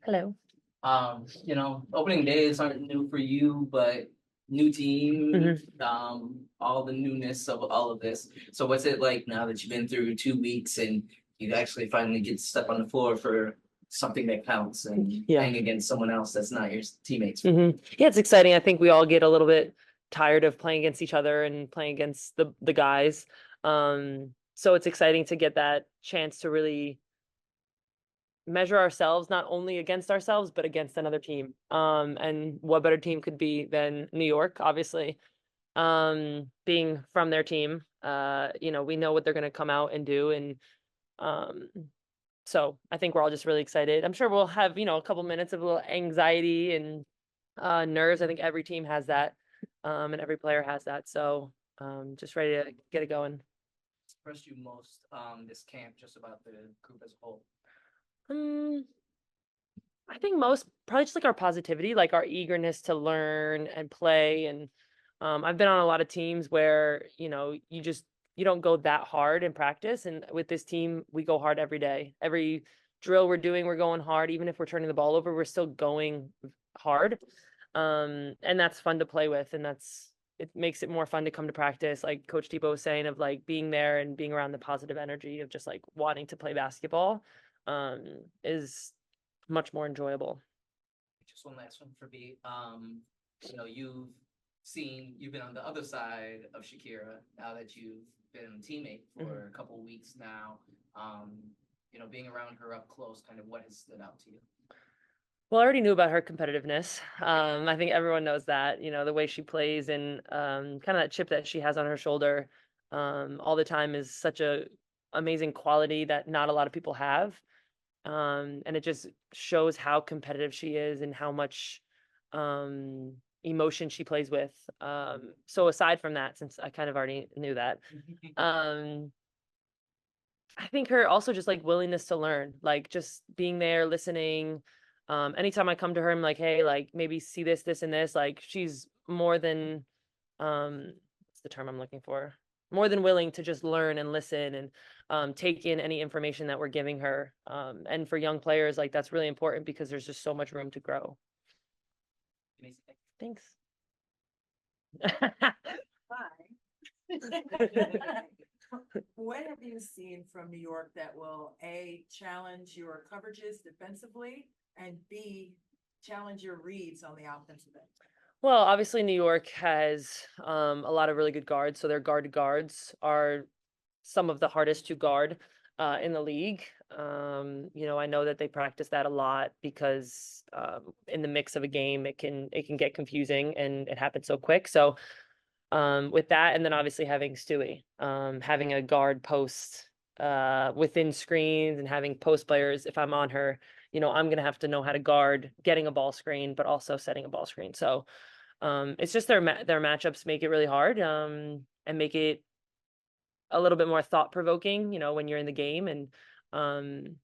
Hello. Opening days aren't new for you, but new team, hmm all the newness of all of this. So what's it like now that you've been through 2 weeks and you actually finally get to step on the floor for something that counts and Yeah. playing against someone else that's not your teammates? Yeah, it's exciting. I think we all get a little bit tired of playing against each other and playing against the guys. So it's exciting to get that chance to really measure ourselves, not only against ourselves, but against another team. And what better team could be than New York, obviously. Being from their team, we know what they're gonna come out and do. And um so I think we're all just really excited. I'm sure we'll have, a couple minutes of a little anxiety and nerves. I think every team has that, and every player has that. So just ready to get it going. Impressed you most this camp, just about the group as a whole? Um, I think most probably just like our positivity, like our eagerness to learn and play. And I've been on a lot of teams where, you don't go that hard in practice. And with this team, we go hard every day. Every drill we're doing, we're going hard. Even if we're turning the ball over, we're still going hard. And that's fun to play with. And it makes it more fun to come to practice. Like Coach Depot was saying, of like being there and being around the positive energy of just like wanting to play basketball, is much more enjoyable. Just one last one for me. You've been on the other side of Shakira now that you've been a teammate Mhm. for a couple of weeks now. Um, being around her up close, kind of what has stood out to you? Well, I already knew about her competitiveness. I think everyone knows that, the way she plays and kind of that chip that she has on her shoulder all the time is such a amazing quality that not a lot of people have. And it just shows how competitive she is and how much emotion she plays with. So aside from that, since I kind of already knew that, um, I think her also just like willingness to learn, like just being there, listening. Anytime I come to her, I'm like, hey, like maybe see this, this, and this. Like she's more than what's the term I'm looking for? More than willing to just learn and listen and take in any information that we're giving her. And for young players, like that's really important because there's just so much room to grow. Thanks. Hi. What have you seen from New York that will A, challenge your coverages defensively, and B, challenge your reads on the offensive end? Well, obviously New York has a lot of really good guards, so their guard to guards are some of the hardest to guard in the league. I know that they practice that a lot because in the mix of a game, it can get confusing and it happens so quick. So with that, and then obviously having Stewie, having a guard post within screens and having post players. If I'm on her, I'm gonna have to know how to guard getting a ball screen, but also setting a ball screen. So it's just their matchups make it really hard, and make it a little bit more thought provoking, when you're in the game. And um,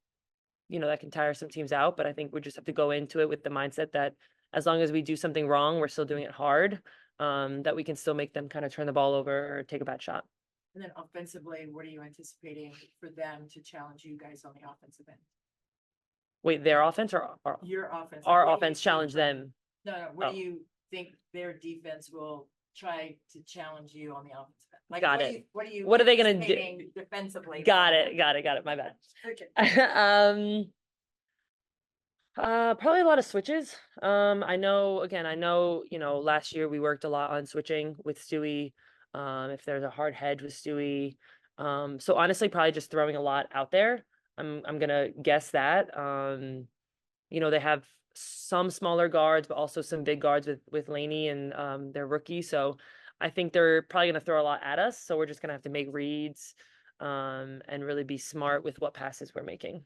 that can tire some teams out. But I think we just have to go into it with the mindset that as long as we do something wrong, we're still doing it hard, that we can still make them kind of turn the ball over or take a bad shot. And then offensively, what are you anticipating for them to challenge you guys on the offensive end? Wait, their offense or Your offense, like our what do you offense see challenge from, them? no, no, what do Oh, you think their defense will try to challenge you on the offensive end? Like, got it. what are you What are they gonna do? anticipating defensively Got from it, them? got it, got it. My bad. Okay. Probably a lot of switches. I know, last year we worked a lot on switching with Stewie. If there's a hard hedge with Stewie. So honestly, probably just throwing a lot out there. I'm gonna guess that. They have some smaller guards, but also some big guards with Laney and their rookie. So I think they're probably gonna throw a lot at us. So we're just gonna have to make reads, and really be smart with what passes we're making.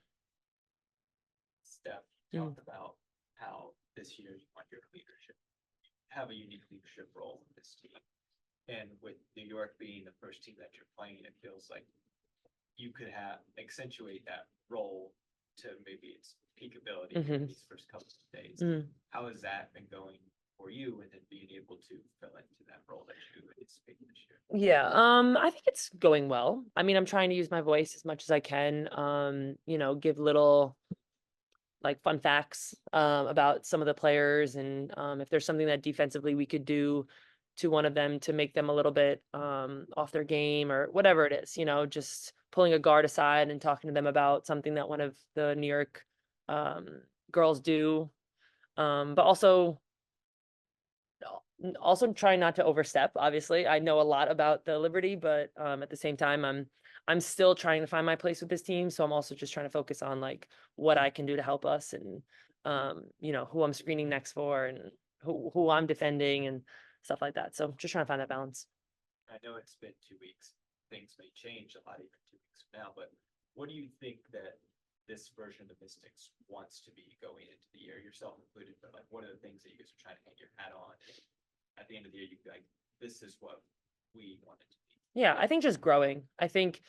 Steph Mm. talked about how this year you want your leadership, have a unique leadership role in this team. And with New York being the first team that you're playing, it feels like you could have accentuate that role to maybe its peak ability in these first couple of days. Mm. How has that been going for you and then being able to fill into that role that you anticipate this year? Yeah, I think it's going well. I mean, I'm trying to use my voice as much as I can. Give like fun facts about some of the players, and if there's something that defensively we could do to one of them to make them a little bit off their game or whatever it is, just pulling a guard aside and talking to them about something that one of the New York um, girls do. But also trying not to overstep. Obviously, I know a lot about the Liberty, but at the same time, I'm still trying to find my place with this team. So I'm also just trying to focus on like what I can do to help us, and who I'm screening next for, and who I'm defending and stuff like that. So just trying to find that balance. I know it's been 2 weeks. Things may change a lot even 2 weeks from now, but what do you think that this version of the Mystics wants to be going into the year, yourself included? But like, what are the things that you guys are trying to hang your hat on? At the end of the year, you be like, this is what we want it to be. Yeah, I think just growing. I think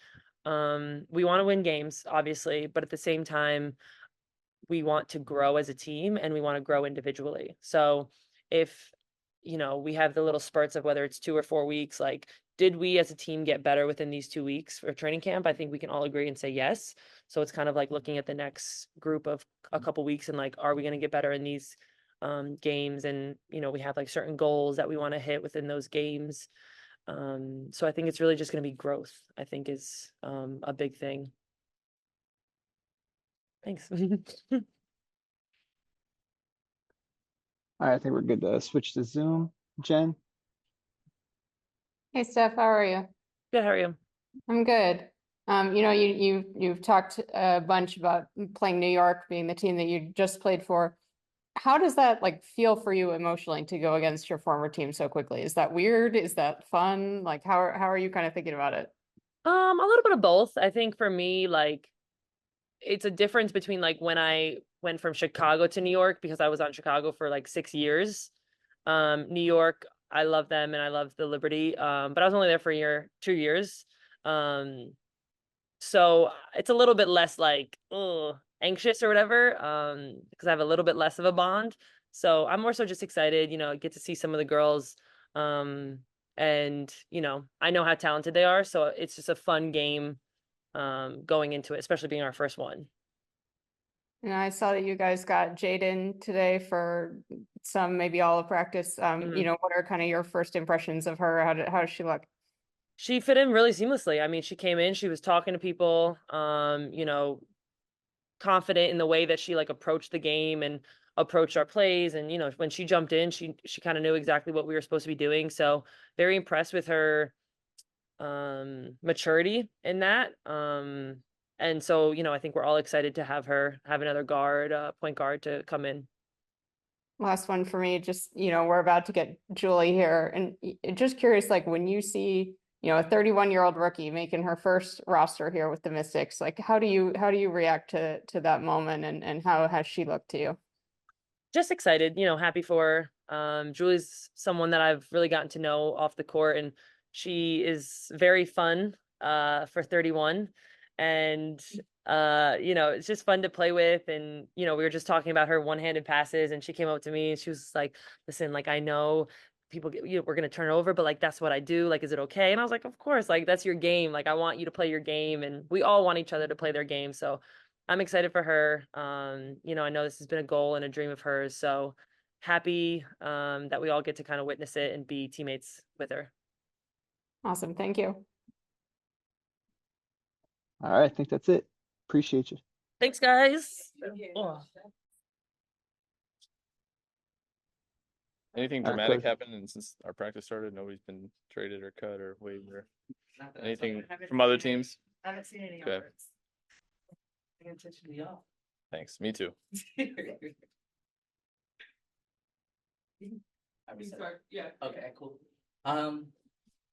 we want to win games, obviously, but at the same time, we want to grow as a team and we want to grow individually. So if, we have the little spurts of whether it's 2 or 4 weeks, like, did we as a team get better within these 2 weeks for training camp? I think we can all agree and say yes. So it's kind of like looking at the next group of a couple weeks and like, are we going to get better in these games? And, we have like certain goals that we want to hit within those games. So I think it's really just going to be growth, I think is a big thing. Thanks. All right, I think we're good to switch to Zoom. Jen? Hey Steph, how are you? Good, how are you? I'm good. You've talked a bunch about playing New York being the team that you just played for. How does that like feel for you emotionally to go against your former team so quickly? Is that weird? Is that fun? Like how are you kind of thinking about it? A little bit of both. I think for me, like, it's a difference between like when I went from Chicago to New York, because I was on Chicago for like 6 years. New York, I love them and I love the Liberty. But I was only there for a year, 2 years. So it's a little bit less like anxious or whatever, because I have a little bit less of a bond. So I'm more so just excited, get to see some of the girls. And I know how talented they are, so it's just a fun game going into it, especially being our first one. And I saw that you guys got Jaden today for some, maybe all of practice. What are kind of your first impressions of her? How does she look? She fit in really seamlessly. I mean, she came in, she was talking to people, confident in the way that she like approached the game and approached our plays. And, when she jumped in, she kind of knew exactly what we were supposed to be doing. So very impressed with her maturity in that. And so, I think we're all excited to have her have another point guard to come in. Last one for me, just, we're about to get Julie here and just curious, like when you see, a 31-year-old rookie making her first roster here with the Mystics, like how do you react to that moment and how has she looked to you? Just excited, happy for her. Julie's someone that I've really gotten to know off the court, and she is very fun for 31. And it's just fun to play with. And we were just talking about her one-handed passes, and she came up to me and she was like, listen, like, I know people we're gonna turn it over, but like that's what I do, like, is it okay? And I was like, of course, like that's your game, like I want you to play your game, and we all want each other to play their game. So I'm excited for her. I know this has been a goal and a dream of hers, so happy that we all get to kind of witness it and be teammates with her. Awesome, thank you. All right, I think that's it. Appreciate you. Thanks, guys. Yeah. Anything Coach. dramatic happened, and since our practice started, nobody's been traded or cut or waived or anything from other teams? I haven't seen any Okay. efforts. Intentionally off. Thanks. Me too. Yeah. Okay, cool.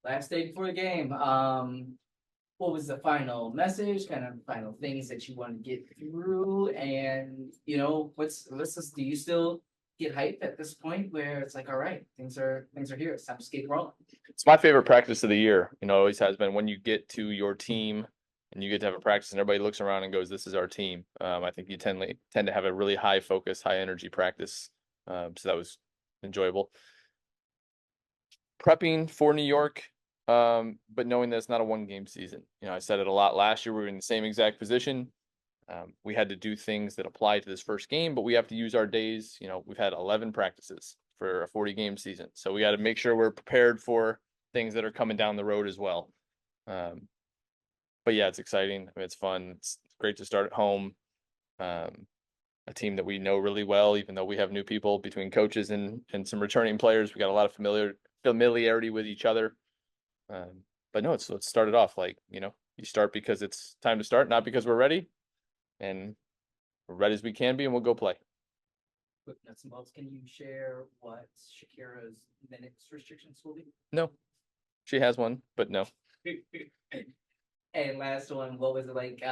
Last day before the game, what was the final message, kind of final things that you want to get through? And, do you still get hype at this point where it's like, all right, things are here, it's time to skate rolling? It's my favorite practice of the year. Always has been when you get to your team and you get to have a practice and everybody looks around and goes, this is our team. I think you tend to have a really high focus, high energy practice. So that was enjoyable. Prepping for New York, but knowing that it's not a 1-game season. I said it a lot last year. We were in the same exact position. We had to do things that apply to this first game, but we have to use our days. We've had 11 practices for a 40-game season. So we got to make sure we're prepared for things that are coming down the road as well. But yeah, it's exciting. I mean, it's fun. It's great to start at home. A team that we know really well, even though we have new people between coaches and some returning players. We got a lot of familiarity with each other. But no, let's start it off like, you start because it's time to start, not because we're ready. And we're ready as we can be, and we'll go play. Quick nuts and bolts, can you share what Shakira's minutes restrictions will be? No, she has one, but no. And last one, what was it like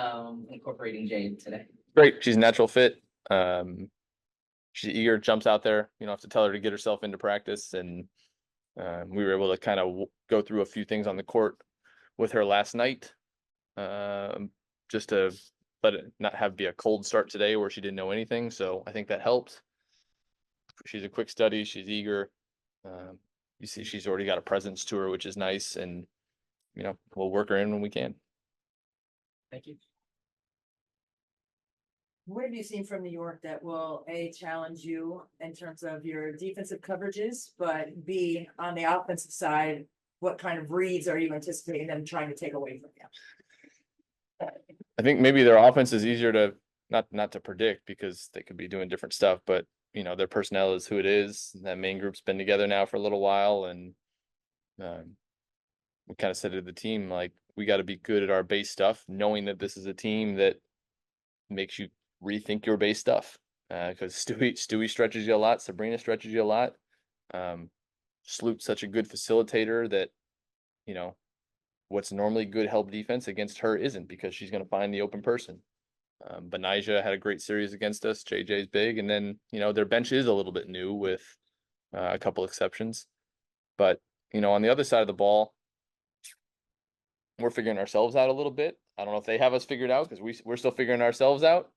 incorporating Jade today? Great. She's a natural fit. She's eager, jumps out there. You don't have to tell her to get herself into practice. And we were able to kind of go through a few things on the court with her last night, just to let it not be a cold start today where she didn't know anything. So I think that helped. She's a quick study. She's eager. You see, she's already got a presence to her, which is nice. And, we'll work her in when we can. Thank you. What have you seen from New York that will A, challenge you in terms of your defensive coverages, but B, on the offensive side, what kind of reads are you anticipating them trying to take away from you? I think maybe their offense is easier to not to predict because they could be doing different stuff, but their personnel is who it is. That main group's been together now for a little while, and we kind of said to the team, like, we got to be good at our base stuff, knowing that this is a team that makes you rethink your base stuff. Because Stewie stretches you a lot, Sabrina stretches you a lot. Sloot's such a good facilitator that, what's normally good help defense against her isn't, because she's going to find the open person. Benijah had a great series against us. JJ's big, and then their bench is a little bit new with a couple exceptions. But on the other side of the ball, we're figuring ourselves out a little bit. I don't know if they have us figured out because we're still figuring ourselves out.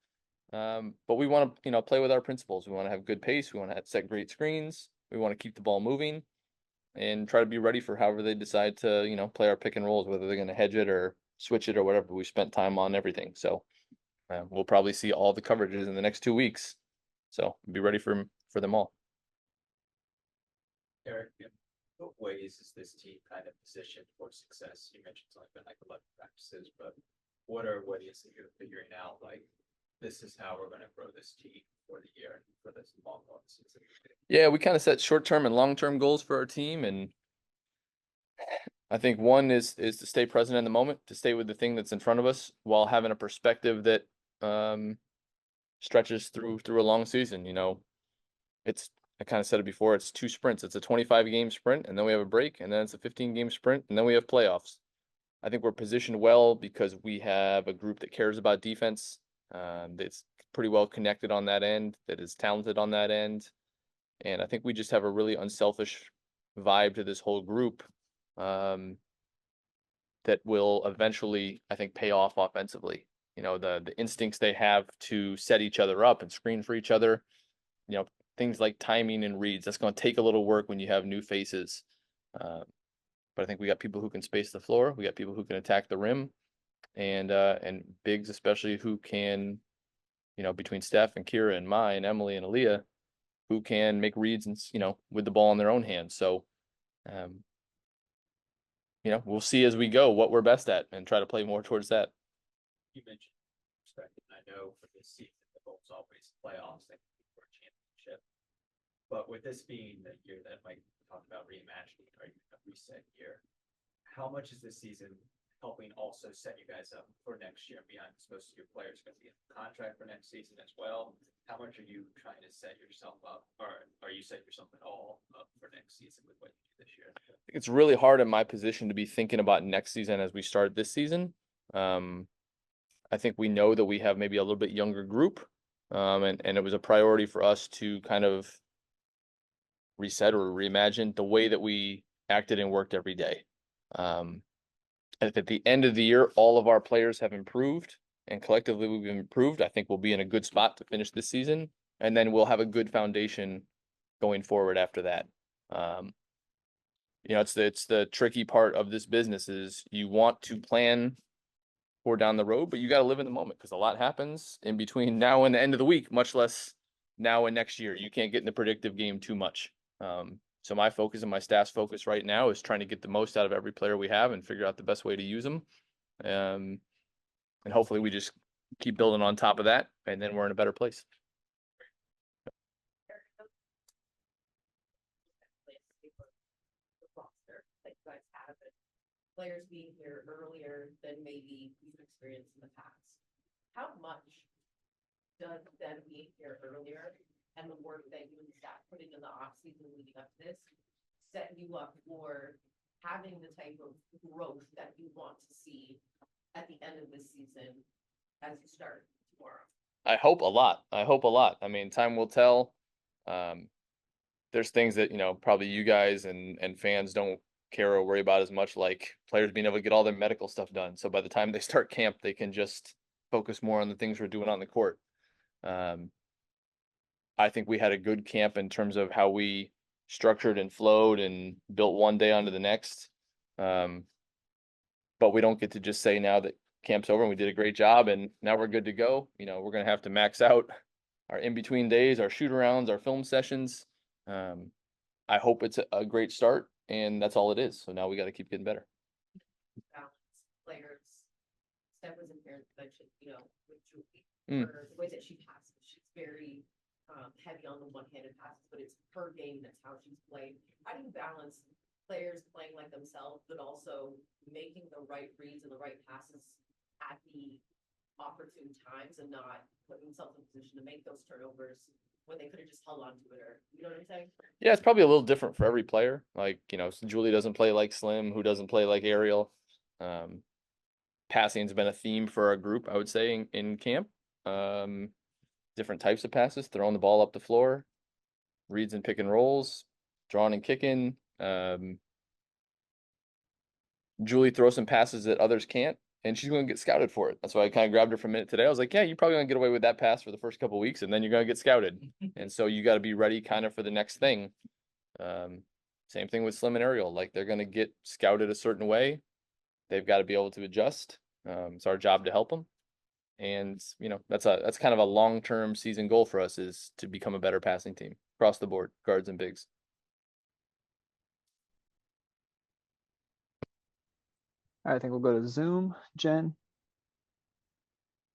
But we want to play with our principles. We want to have good pace. We want to set great screens. We want to keep the ball moving and try to be ready for however they decide to play our pick and rolls, whether they're going to hedge it or switch it or whatever. We spent time on everything, so we'll probably see all the coverages in the next 2 weeks. So be ready for them all. Eric, in what ways is this team kind of positioned for success? You mentioned it's only been like 11 practices, but what are ways that you're figuring out, like, this is how we're going to grow this team for the year, for this long season? Yeah, we kind of set short-term and long-term goals for our team, and I think one is to stay present in the moment, to stay with the thing that's in front of us while having a perspective that stretches through a long season. I kind of said it before, it's 2 sprints. It's a 25-game sprint, and then we have a break, and then it's a 15-game sprint, and then we have playoffs. I think we're positioned well because we have a group that cares about defense, that's pretty well connected on that end, that is talented on that end. And I think we just have a really unselfish vibe to this whole group, that will eventually, I think, pay off offensively. The instincts they have to set each other up and screen for each other, things like timing and reads. That's going to take a little work when you have new faces. But I think we got people who can space the floor. We got people who can attack the rim, and bigs especially who can, between Steph and Kira and Mai and Emily and Aaliyah, who can make reads and with the ball in their own hands. So, we'll see as we go what we're best at and try to play more towards that. You mentioned perspective, and I know for this season the goal is always playoffs and for a championship. But with this being the year that Mike talked about reimagining or a reset year, how much is this season helping also set you guys up for next year and beyond? Most of your players are going to be in contract for next season as well. How much are you trying to set yourself up, or are you setting yourself at all up for next season with what you do this year? I think it's really hard in my position to be thinking about next season as we start this season. I think we know that we have maybe a little bit younger group, and it was a priority for us to kind of reset or reimagine the way that we acted and worked every day. And if at the end of the year, all of our players have improved and collectively we've improved, I think we'll be in a good spot to finish this season. And then we'll have a good foundation going forward after that. It's the tricky part of this business is you want to plan for down the road, but you got to live in the moment because a lot happens in between now and the end of the week, much less now and next year. You can't get in the predictive game too much. So my focus and my staff's focus right now is trying to get the most out of every player we have and figure out the best way to use them. And hopefully we just keep building on top of that, and then we're in a better place. Players being here earlier than maybe you've experienced in the past. How much does them being here earlier and the work that you and the staff putting in the off season leading up to this set you up for having the type of growth that you want to see at the end of this season as you start tomorrow? I hope a lot. I mean, time will tell. There's things that, probably you guys and fans don't care or worry about as much, like players being able to get all their medical stuff done. So by the time they start camp, they can just focus more on the things we're doing on the court. I think we had a good camp in terms of how we structured and flowed and built one day onto the next. But we don't get to just say now that camp's over and we did a great job and now we're good to go. We're going to have to max out our in-between days, our shoot-arounds, our film sessions. I hope it's a great start, and that's all it is. So now we got to keep getting better. Balance players. Steph was in here mentioned, with Julie, Mm. the way that she passes, she's very heavy on the one-handed passes, but it's her game. That's how she's played. How do you balance players playing like themselves, but also making the right reads and the right passes at the opportune times and not putting themselves in a position to make those turnovers when they could have just held on to it, or you know what I'm saying? Yeah, it's probably a little different for every player. Like, Julie doesn't play like Slim, who doesn't play like Ariel. Passing's been a theme for our group, I would say, in camp. Different types of passes, throwing the ball up the floor, reads and pick and rolls, drawing and kicking. Julie throws some passes that others can't, and she's going to get scouted for it. That's why I kind of grabbed her for a minute today. I was like, yeah, you're probably going to get away with that pass for the first couple of weeks, and then you're going to get scouted. And so you got to be ready kind of for the next thing. Same thing with Slim and Ariel. Like, they're going to get scouted a certain way. They've got to be able to adjust. It's our job to help them. And, that's kind of a long-term season goal for us, is to become a better passing team across the board, guards and bigs. All right, I think we'll go to Zoom. Jen?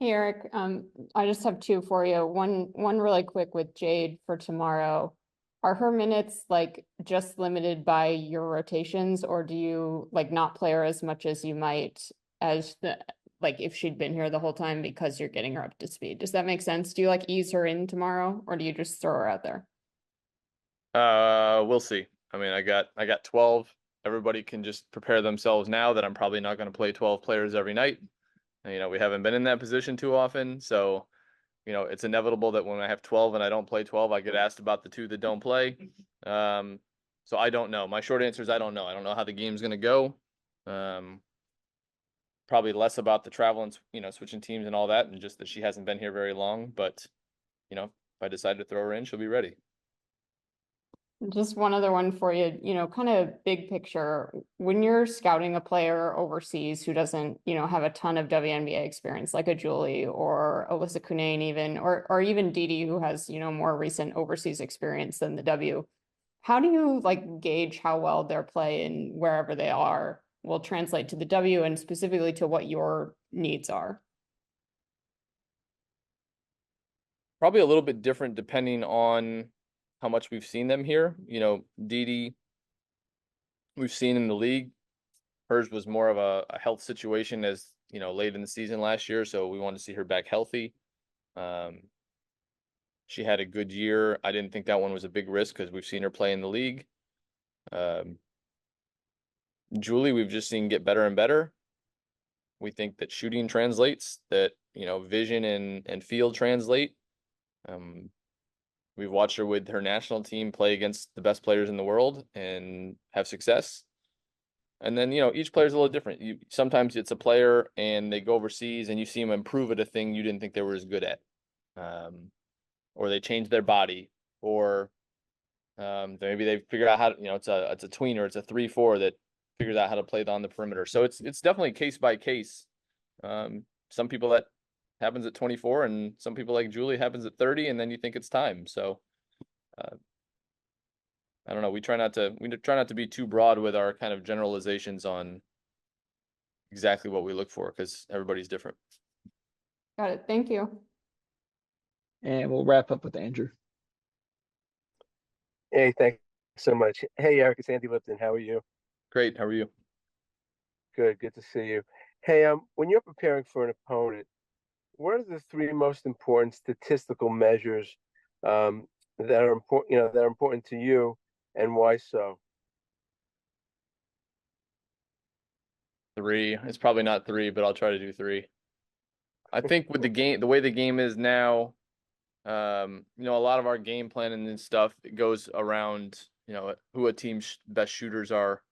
Hey, Eric, I just have two for you. One really quick with Jade for tomorrow. Are her minutes like just limited by your rotations, or do you like not play her as much as you might as if she'd been here the whole time because you're getting her up to speed? Does that make sense? Do you like ease her in tomorrow, or do you just throw her out there? We'll see. I mean, I got 12. Everybody can just prepare themselves now that I'm probably not going to play 12 players every night. And, we haven't been in that position too often. So, it's inevitable that when I have 12 and I don't play 12, I get asked about the 2 that don't play. So I don't know. My short answer is I don't know. I don't know how the game's going to go. Probably less about the travel and, switching teams and all that, and just that she hasn't been here very long. But, if I decide to throw her in, she'll be ready. Just one other one for you, kind of big picture. When you're scouting a player overseas who doesn't, have a ton of WNBA experience, like a Julie or Alyssa Cunane even, or even Didi, who has, more recent overseas experience than the W, how do you gauge how well their play in wherever they are will translate to the W and specifically to what your needs are? Probably a little bit different depending on how much we've seen them here. Didi, we've seen in the league. Hers was more of a health situation as, late in the season last year. So we wanted to see her back healthy. She had a good year. I didn't think that one was a big risk because we've seen her play in the league. Julie, we've just seen get better and better. We think that shooting translates, that, vision and field translate. We've watched her with her national team play against the best players in the world and have success. And then, each player is a little different. Sometimes it's a player and they go overseas and you see them improve at a thing you didn't think they were as good at. Or they change their body, or maybe they figure out how to, it's a tweener, it's a 3-4 that figures out how to play on the perimeter. So it's definitely case by case. Some people that happens at 24, and some people like Julie happens at 30, and then you think it's time. So I don't know. We try not to be too broad with our kind of generalizations on exactly what we look for, because everybody's different. Got it. Thank you. And we'll wrap up with Andrew. Hey, thanks so much. Hey, Eric, it's Andy Lipton. How are you? Great. How are you? Good to see you. Hey, when you're preparing for an opponent, what are the three most important statistical measures that are important, that are important to you, and why so? 3. It's probably not 3, but I'll try to do 3. I think with the way the game is now, a lot of our game planning and stuff, it goes around, who a team's best shooters are.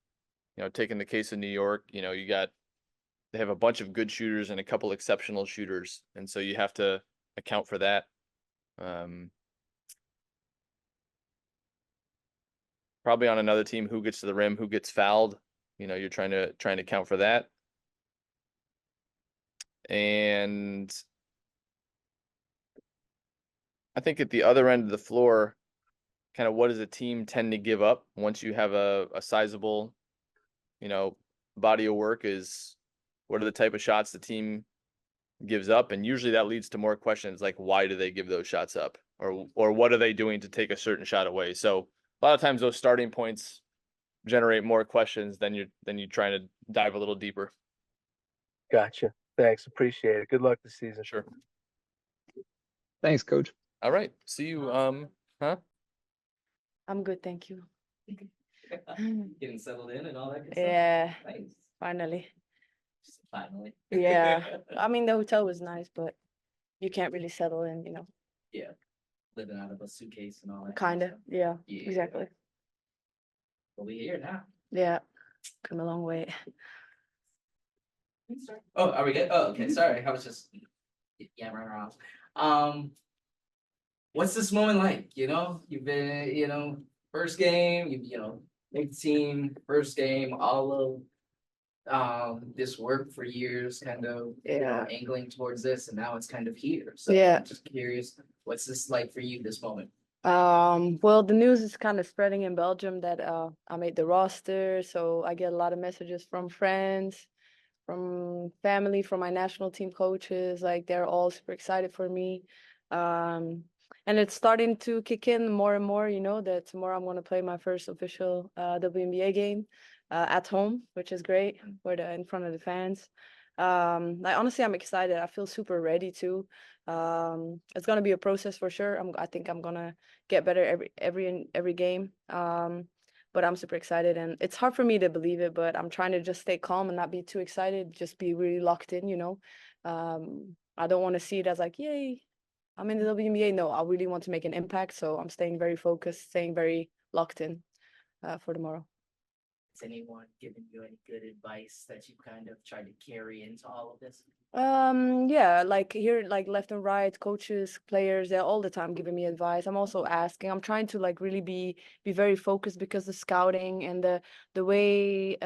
Taking the case of New York, they have a bunch of good shooters and a couple exceptional shooters, and so you have to account for that. Probably on another team, who gets to the rim, who gets fouled. You're trying to account for that. And I think at the other end of the floor, kind of what does a team tend to give up once you have a sizable, body of work, is what are the type of shots the team gives up? And usually that leads to more questions like, why do they give those shots up? Or what are they doing to take a certain shot away? So a lot of times those starting points generate more questions than you trying to dive a little deeper. Gotcha. Thanks. Appreciate it. Good luck this season. Sure. Thanks, Coach. All right. See you. I'm good, thank you. Getting settled in and all that good Yeah, stuff. Nice. finally. Finally. Yeah, I mean, the hotel was nice, but you can't really settle in, Yeah. Living out of a suitcase and all that. kind of. stuff. Yeah, Yeah. exactly. But we here now. Yeah, come a long way. Oh, are we good? Oh, okay. Sorry. I was just yammering around. What's this moment like? You've been, first game, big team, first game, all of this work for years, kind of, Yeah. angling towards this, and now it's kind of here. So Yeah. I'm just curious, what's this like for you this moment? Well, the news is kind of spreading in Belgium that I made the roster, so I get a lot of messages from friends, from family, from my national team coaches. Like, they're all super excited for me. And it's starting to kick in more and more, that tomorrow I'm going to play my first official WNBA game at home, which is great, in front of the fans. Honestly, I'm excited. I feel super ready too. It's gonna be a process for sure. I think I'm gonna get better every game. But I'm super excited, and it's hard for me to believe it, but I'm trying to just stay calm and not be too excited, just be really locked in, I don't want to see it as like, yay, I'm in the WNBA. No, I really want to make an impact, so I'm staying very focused, staying very locked in for tomorrow. Has anyone given you any good advice that you kind of tried to carry into all of this? Yeah, like here, like left and right, coaches, players, they're all the time giving me advice. I'm also asking. I'm trying to like really be very focused, because the scouting and the way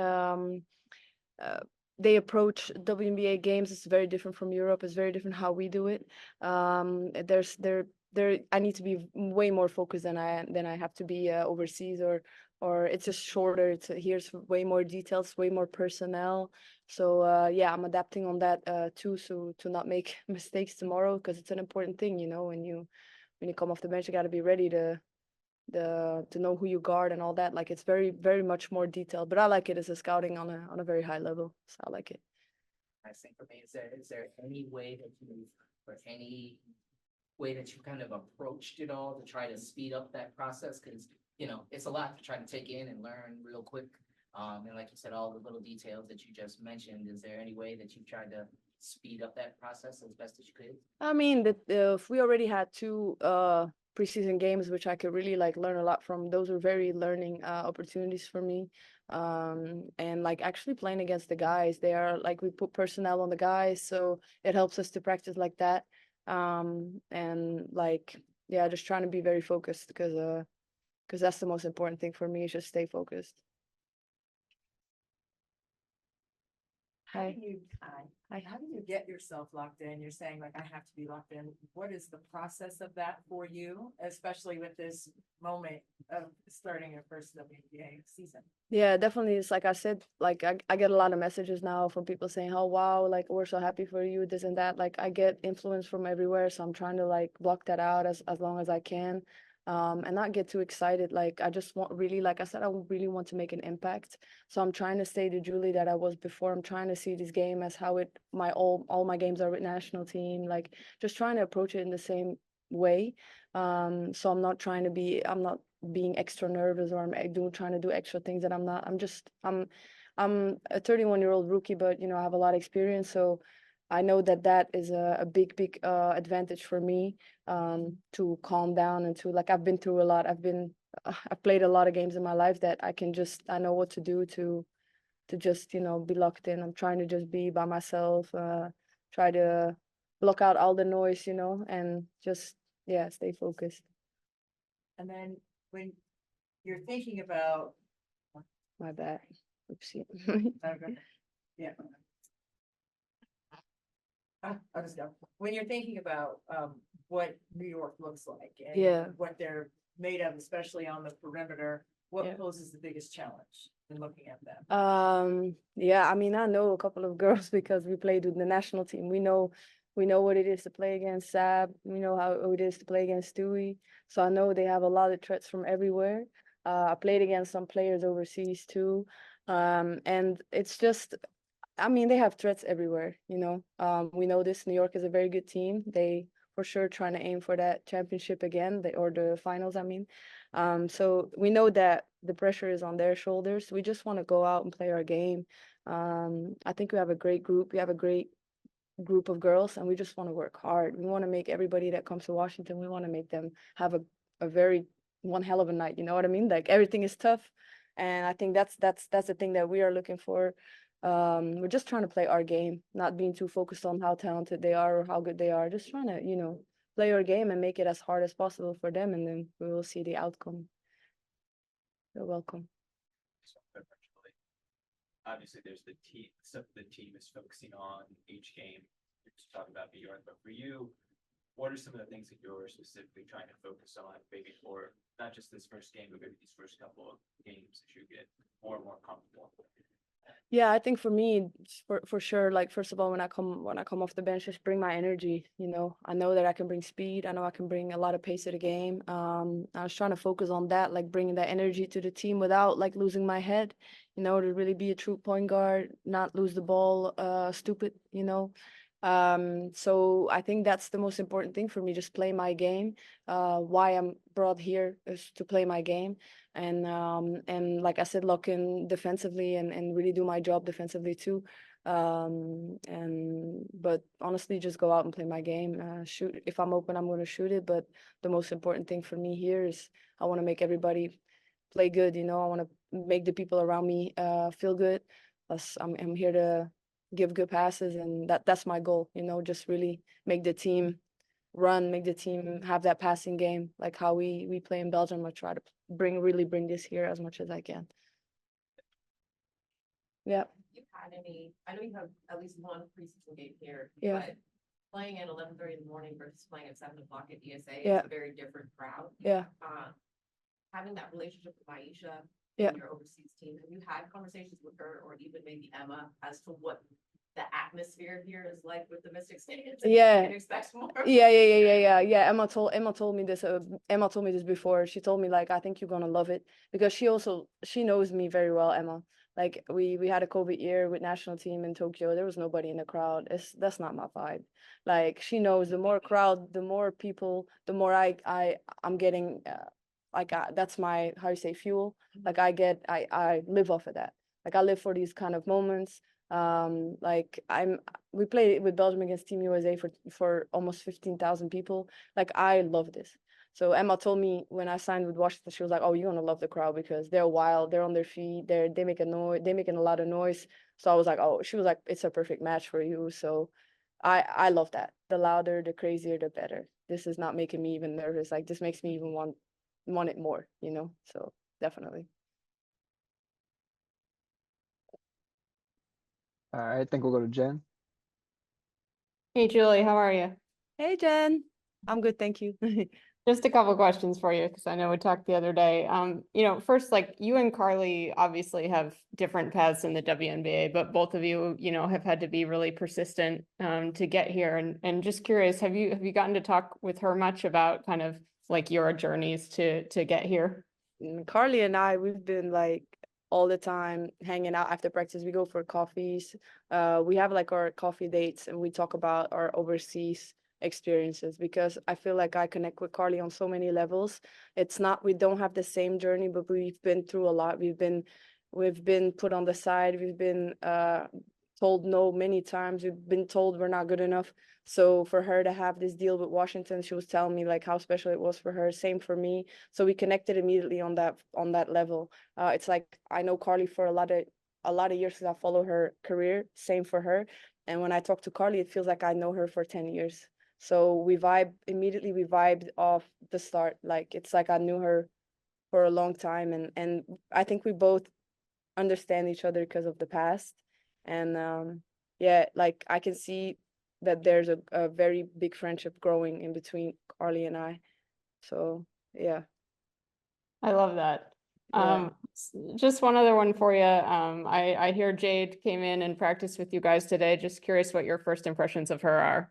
they approach WNBA games is very different from Europe. It's very different how we do it. I need to be way more focused than I have to be overseas, or it's just shorter. Here's way more details, way more personnel. So yeah, I'm adapting on that too, so to not make mistakes tomorrow, because it's an important thing, when you come off the bench, you got to be ready to know who you guard and all that. Like, it's very, very much more detailed, but I like it as a scouting on a very high level, so I like it. Nice thing for me, is there any way that any way that you kind of approached it all to try to speed up that process? Because it's a lot to try to take in and learn real quick. And like you said, all the little details that you just mentioned, is there any way that you tried to speed up that process as best as you could? I mean, if we already had 2 preseason games, which I could really like learn a lot from, those were very learning opportunities for me. And like actually playing against the guys, they are like, we put personnel on the guys, so it helps us to practice like that. And like, yeah, just trying to be very focused, because that's the most important thing for me, is just stay focused. How Hi. do you, how do you get yourself locked in? You're saying like, I have to be locked in. What is the process of that for you, especially with this moment of starting your first WNBA season? Yeah, definitely. It's like I said, like I get a lot of messages now from people saying, "Oh wow, like we're so happy for you, this and that." Like I get influence from everywhere, so I'm trying to like block that out as long as I can, and not get too excited. Like I just want really, like I said, I really want to make an impact. So I'm trying to stay the Julie that I was before. I'm trying to see this game as how it my all my games are with national team. Like just trying to approach it in the same way. So I'm not being extra nervous, or trying to do extra things that I'm not. I'm a 31-year-old rookie, but you know, I have a lot of experience, so I know that that is a big advantage for me, to calm down and to, like, I've been through a lot. I've played a lot of games in my life that I know what to do to just, you know, be locked in. I'm trying to just be by myself, try to block out all the noise, you know, and just, yeah, stay focused. And then when you're thinking about, My bad. Oopsie. okay, yeah. I'll just go. When you're thinking about what New York looks like and Yeah. what they're made of, especially on the perimeter, what Yeah. poses the biggest challenge in looking at them? Yeah, I mean, I know a couple of girls because we played with the national team. We know what it is to play against Sab. We know how it is to play against Stewie. So I know they have a lot of threats from everywhere. I played against some players overseas too. And it's just, I mean, they have threats everywhere, you know. We know this. New York is a very good team. They for sure trying to aim for that championship again, or the finals, I mean. So we know that the pressure is on their shoulders. We just want to go out and play our game. I think we have a great group. We have a great group of girls, and we just want to work hard. We want to make everybody that comes to Washington, we want to make them have a very one hell of a night. You know what I mean? Like everything is tough, and I think that's the thing that we are looking for. We're just trying to play our game, not being too focused on how talented they are or how good they are. Just trying to, you know, play our game and make it as hard as possible for them, and then we will see the outcome. You're welcome. So, eventually, obviously, there's the team, stuff the team is focusing on each game. You're just talking about New York, but for you, what are some of the things that you're specifically trying to focus on, maybe for not just this first game, but maybe these first couple of games as you get more and more comfortable? Yeah, I think for me, for sure, like first of all, when I come off the bench, just bring my energy. You know, I know that I can bring speed. I know I can bring a lot of pace to the game. I was trying to focus on that, like bringing that energy to the team without like losing my head. You know, to really be a true point guard, not lose the ball, stupid. You know, so I think that's the most important thing for me. Just play my game. Why I'm brought here is to play my game. And like I said, lock in defensively and really do my job defensively too. But honestly, just go out and play my game. Shoot, if I'm open, I'm going to shoot it. But the most important thing for me here is I want to make everybody play good. You know, I want to make the people around me feel good. Plus, I'm here to give good passes, and that's my goal. You know, just really make the team run, make the team have that passing game, like how we play in Belgium. I try to really bring this here as much as I can. Yeah. You had any, I know you have at least one preseason game here. Yeah. But playing at 11:30 in the morning versus playing at 7 o'clock at ESA Yeah. is a very different crowd. Yeah. Having that relationship with Maisha Yeah. and your overseas team, have you had conversations with her or even maybe Emma as to what the atmosphere here is like with the Mystics fans? Yeah. You can expect more. Yeah. Emma told me this. Emma told me this before. She told me like, I think you're gonna love it, because she knows me very well, Emma. Like we had a COVID year with national team in Tokyo. There was nobody in the crowd. That's not my vibe. Like she knows the more crowd, the more people, the more I'm getting. That's my, how you say, fuel. Like I live off of that. Like I live for these kind of moments. We played with Belgium against Team USA for almost 15,000 people. Like I love this. So Emma told me when I signed with Washington, she was like, "Oh, you're gonna love the crowd because they're wild, they're on their feet, they make a noise, they're making a lot of noise." So I was like, "Oh," she was like, "It's a perfect match for you." So I love that. The louder, the crazier, the better. This is not making me even nervous. Like this makes me even want it more, you know? So definitely. All right, I think we'll go to Jen. Hey, Julie, how are you? Hey, Jen. I'm good, thank you. Just a couple questions for you, because I know we talked the other day. First, like you and Carly obviously have different paths in the WNBA, but both of you, have had to be really persistent to get here. And just curious, have you gotten to talk with her much about kind of like your journeys to get here? Carly and I, we've been like all the time hanging out after practice. We go for coffees. We have like our coffee dates and we talk about our overseas experiences because I feel like I connect with Carly on so many levels. It's not, we don't have the same journey, but we've been through a lot. We've been put on the side. We've been told no many times. We've been told we're not good enough. So for her to have this deal with Washington, she was telling me like how special it was for her. Same for me. So we connected immediately on that level. It's like I know Carly for a lot of years because I follow her career. Same for her. And when I talk to Carly, it feels like I know her for 10 years. So we immediately. We vibed off the start. Like it's like I knew her for a long time, and I think we both understand each other because of the past. And yeah, like I can see that there's a very big friendship growing in between Carly and I. So yeah. I love that. Yeah. Just one other one for you. I hear Jade came in and practiced with you guys today. Just curious what your first impressions of her are.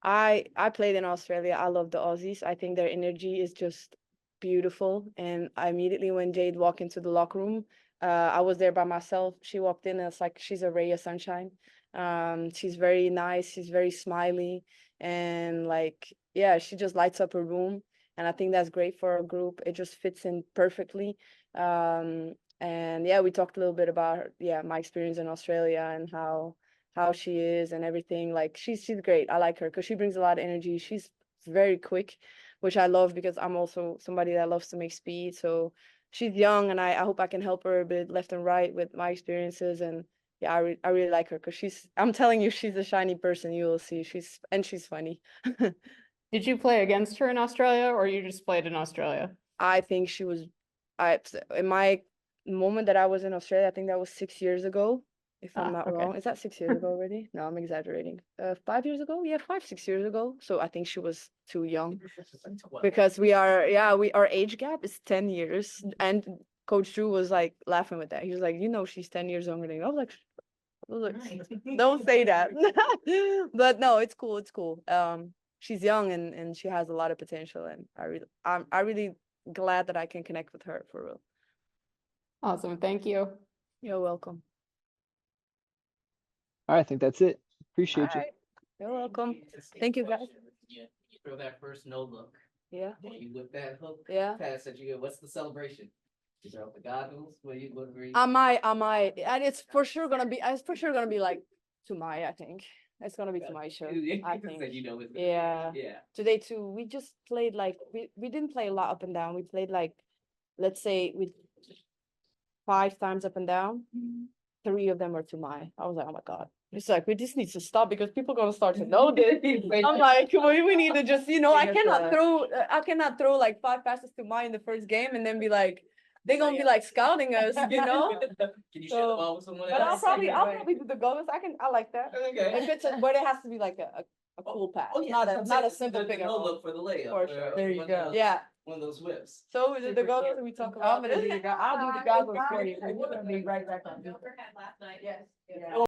I played in Australia. I love the Aussies. I think their energy is just beautiful. And I immediately when Jade walked into the locker room, I was there by myself. She walked in and it's like she's a ray of sunshine. She's very nice. She's very smiley, and like yeah, she just lights up a room. And I think that's great for a group. It just fits in perfectly. And yeah, we talked a little bit about my experience in Australia and how she is and everything. Like she's great. I like her because she brings a lot of energy. She's very quick, which I love because I'm also somebody that loves to make speed. So she's young, and I hope I can help her a bit left and right with my experiences. And yeah, I really like her because I'm telling you, she's a shiny person. You will see. She's funny. Did you play against her in Australia or you just played in Australia? I think she was, in my moment that I was in Australia, I think that was 6 years ago, if I'm not Okay. wrong. Is that 6 years ago already? No, I'm exaggerating. 5 years ago? Yeah, 6 years ago. So I think she was too young because our age gap is 10 years. And Coach Drew was like laughing with that. He was like, she's 10 years younger than you. I was like, don't say that. But no, it's cool. It's cool. She's young and she has a lot of potential, and I really glad that I can connect with her for real. Awesome. Thank you. You're welcome. All right, I think that's it. Appreciate you. Alright. You're welcome. Thank you, guys. You throw that first no look. Yeah. You whip that hook. Yeah. Pass that you get. What's the celebration? You throw up the goggles. What are you? I might. And it's for sure gonna be like to my, I think. It's gonna be to my show. I think. Yeah. Yeah. Today too, we just played like we didn't play a lot up and down. We played like, let's say with 5 times up and down. 3 of them were to my. I was like, oh my God. It's like, we just need to stop because people are gonna start to know this. I'm like, we need to just, I cannot throw like 5 passes to my in the first game and then be like, they're gonna be like scouting us, Can you share the ball with someone But else? I'll probably do the goals. I like that. Okay. If it's but it has to be like a cool pass, not a simple pick and No roll. look for the layup. For sure. There you go. Yeah. One of those whips. So the goals we talk about. I'll do the goggles for you. We're gonna be right back on. Joker had last night. Yes. Yeah.